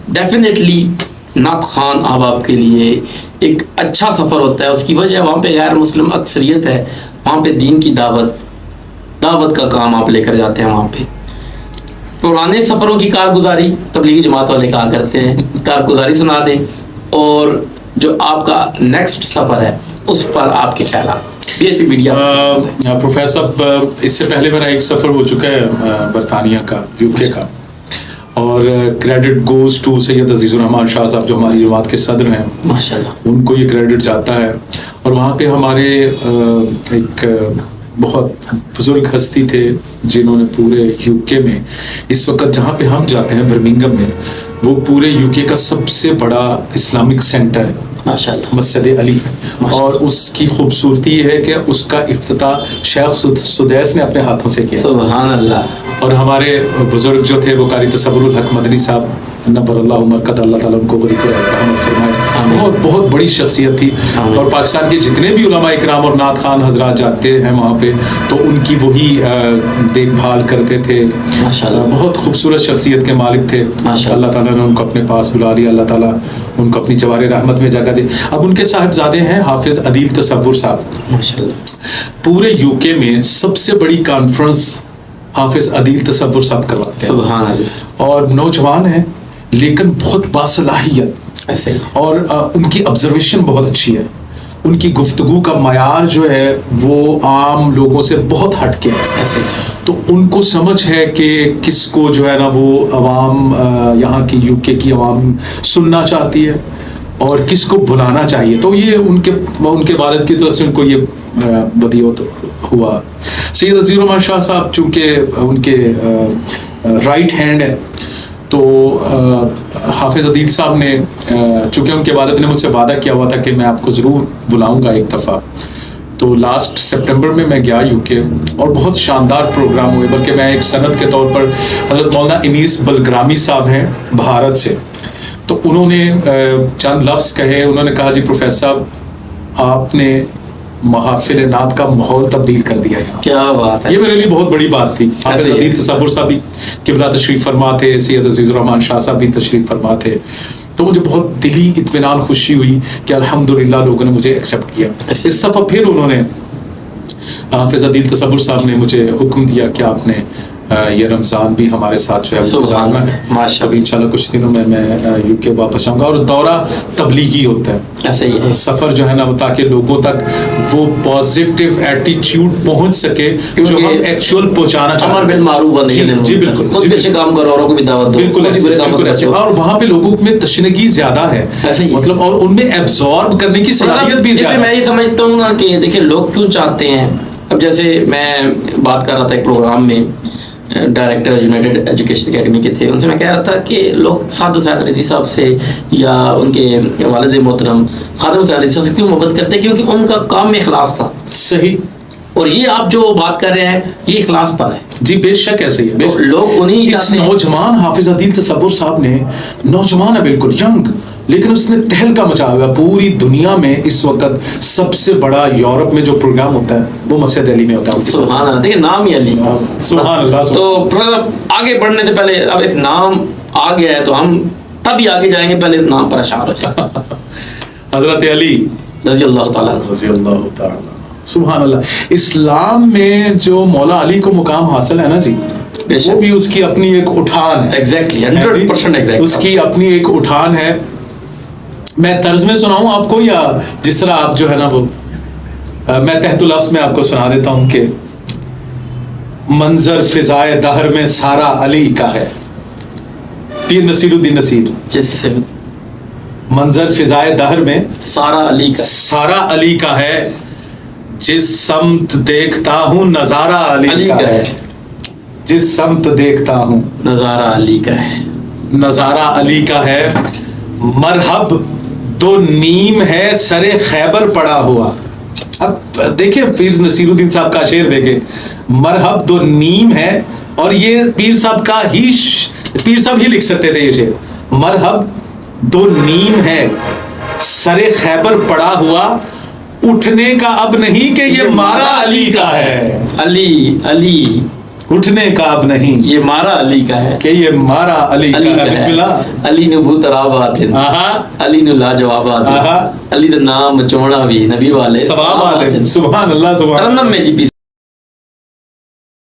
Definitely نعت خوان احباب کے لیے ایک اچھا سفر ہوتا ہے. اس کی وجہ وہاں پہ غیر مسلم اکثریت ہے, وہاں پہ دین کی دعوت کا کام آپ لے کر جاتے ہیں. وہاں پہ پرانے سفروں کی کارگزاری تبلیغی جماعت والے کہا کرتے ہیں, کارگزاری سنا دیں, اور جو آپ کا نیکسٹ سفر ہے اس پر آپ کے خیالات. پروفیسر صاحب, اس سے پہلے میرا ایک سفر ہو چکا ہے برطانیہ کا, یو کے کا, اور کریڈٹ گوز ٹو سید عزیز الرحمان شاہ صاحب جو ہماری جماعت کے صدر ہیں, ماشاءاللہ, ان کو یہ کریڈٹ جاتا ہے. اور وہاں پہ ہمارے ایک بہت بزرگ ہستی تھے جنہوں نے پورے یو کے میں, اس وقت جہاں پہ ہم جاتے ہیں برمنگم میں, وہ پورے یو کے کا سب سے بڑا اسلامک سینٹر ہے ماشاءاللہ, مسجد علی. اور اس کی خوبصورتی یہ ہے کہ اس کا افتتاح شیخ سدیس نے اپنے ہاتھوں سے کیا. سبحان اللہ. اور ہمارے بزرگ جو تھے وہ قاری تصور الحق مدنی صاحب نبر اللہ مرکز, اللہ تعالیٰ ان کو بریک رحمت فرمائے, بہت بہت بڑی شخصیت تھی. اور پاکستان کے جتنے بھی علماء اکرام اور نعت خوان حضرات جاتے ہیں وہاں پہ تو ان کی وہی دیکھ بھال کرتے تھے. بہت خوبصورت شخصیت کے مالک تھے. اللہ تعالیٰ نے ان کو اپنے پاس بلا لیا, اللہ تعالیٰ ان کو اپنی جواہر رحمت میں جگہ دے. اب ان کے صاحبزادے ہیں حافظ عدیل تصور صاحب. پورے یو کے میں سب سے بڑی کانفرنس حافظ عدیل تصور صاحب کرواتے ہیں. سبحان اللہ. اور نوجوان ہیں لیکن بہت باصلاحیت, اور ان کی آبزرویشن بہت اچھی ہے. ان کی گفتگو کا معیار جو ہے وہ عام لوگوں سے بہت ہٹ کے ہے. تو ان کو سمجھ ہے کہ کس کو جو ہے نا وہ عوام, یہاں کی یو کے کی عوام سننا چاہتی ہے اور کس کو بلانا چاہیے. تو یہ ان کے والد کی طرف سے ان کو یہ بدیعت ہوا. سید عزیز الرحمان شاہ صاحب چونکہ ان کے رائٹ ہینڈ ہے, تو حافظ عدیل صاحب نے, چونکہ ان کے والد نے مجھ سے وعدہ کیا ہوا تھا کہ میں آپ کو ضرور بلاؤں گا ایک دفعہ, تو لاسٹ سپٹمبر میں گیا یو کے, اور بہت شاندار پروگرام ہوئے. بلکہ میں ایک سند کے طور پر حضرت مولانا انیس بلگرامی صاحب ہیں بھارت سے, تو انہوں نے چند لفظ کہے. انہوں نے کہا جی پروفیسر صاحب آپ نے محافل نعت کا ماحول تبدیل کر دیا ہے. کیا بات ہے, یہ میرے لیے بہت بڑی بات تھی. حافظ عدیل تصور صاحب بھی قبلہ تشریف فرما تھے, سید عزیز الرحمان شاہ صاحب بھی تشریف فرما تھے. تو مجھے بہت دلی اطمینان خوشی ہوئی کہ الحمدللہ لوگوں نے مجھے ایکسیپٹ کیا. اس دفعہ پھر انہوں نے, حافظ عدیل تصور صاحب نے مجھے حکم دیا کہ آپ نے یہ رمضان بھی ہمارے ساتھ جو ہے گزارنا ہے. ابھی انشاءاللہ کچھ دنوں میں یو کے واپس آؤں گا. اور دورہ تبلیغی ہوتا ہے, ایسے ہی سفر جو ہے نا, تاکہ لوگوں تک وہ پازیٹیو ایٹیٹیوڈ پہنچ سکے جو ہم ایکچوئل پہنچانا چاہتے ہیں. امر بالمعروف و نہی عن المنکر. جی بالکل, خود اچھے کام کرو, اوروں کو بھی دعوت دو. بالکل ایسے. اور وہاں پہ لوگوں میں تشنگی زیادہ ہے, مطلب, اور ان میں ایبزارب کرنے کی صلاحیت بھی زیادہ ہے. میں یہ سمجھتا ہوں نا کہ دیکھیں لوگ کیوں چاہتے ہیں. اب جیسے میں بات کر رہا تھا ایک پروگرام میں, ڈائریکٹر یونائٹیڈ ایجوکیشن اکیڈمی کے تھے, ان سے میں کہہ رہا تھا کہ لوگ سعد حسین رضی صاحب سے یا ان کے والد محترم خادم حسین رضی صاحب سے کیوں محبت کرتے ہیں, کیونکہ ان کا کام میں اخلاص تھا. صحیح. اور یہ آپ جو بات کر رہے ہیں یہ اخلاص پر ہے. جی بے شک ایسے ہی ہے. لوگ انہیں اس نوجوان حافظ عدیل تصور صاحب نے, نوجوان ہے بالکل ینگ, لیکن اس نے تہلکہ مچایا ہوا. پوری دنیا میں اس وقت سب سے بڑا یورپ میں جو پروگرام ہوتا ہے وہ مسجد علی میں ہوتا ہے. سبحان اللہ. دیکھیں نام ہی علی. سبحان اللہ. تو آگے بڑھنے سے پہلے اب اس نام آ گیا ہے تو ہم تبھی آگے جائیں گے, پہلے نام پر اشعار ہو جائے. حضرت علی رضی اللہ تعالیٰ. رضی اللہ تعالیٰ. سبحان اللہ. اسلام میں جو مولا علی کو مقام حاصل ہے نا جی, وہ بھی اس کی اپنی ایک اٹھان ہے. ایگزیکٹلی 100% اس کی اپنی ایک اٹھان ہے. میں طرز میں سناؤں آپ کو یا جس طرح آپ جو ہے نا وہ, میں تحت لفظ میں آپ کو سنا دیتا ہوں کہ منظر فضائے دہر میں سارا علی کا ہے. پیر نصیر الدین نصیر. جس سے منظر فضائے دہر میں سارا علی کا ہے, جس سمت دیکھتا ہوں نظارہ علی کا ہے. جس سمت دیکھتا ہوں نظارہ علی کا ہے. نظارہ علی کا ہے. مرحب دو نیم ہے سر خیبر پڑا ہوا. اب دیکھیں پیر نصیر الدین صاحب کا شعر دیکھیں, مرحب دو نیم ہے, اور یہ پیر صاحب ہی لکھ سکتے تھے یہ شعر. مرحب دو نیم ہے سر خیبر پڑا ہوا, اٹھنے کا اب نہیں کہ یہ مارا علی کا ہے. علی علی اٹھنے کا اب نہیں یہ مارا علی کا ہے کہ یہ مارا علی کا ہے. بسم اللہ. علی نے بھوترابات علی نے لاجوابات علی دا نام چوڑا بھی نبی والے ثوابات. سبحان اللہ سبحان ترنم میں جی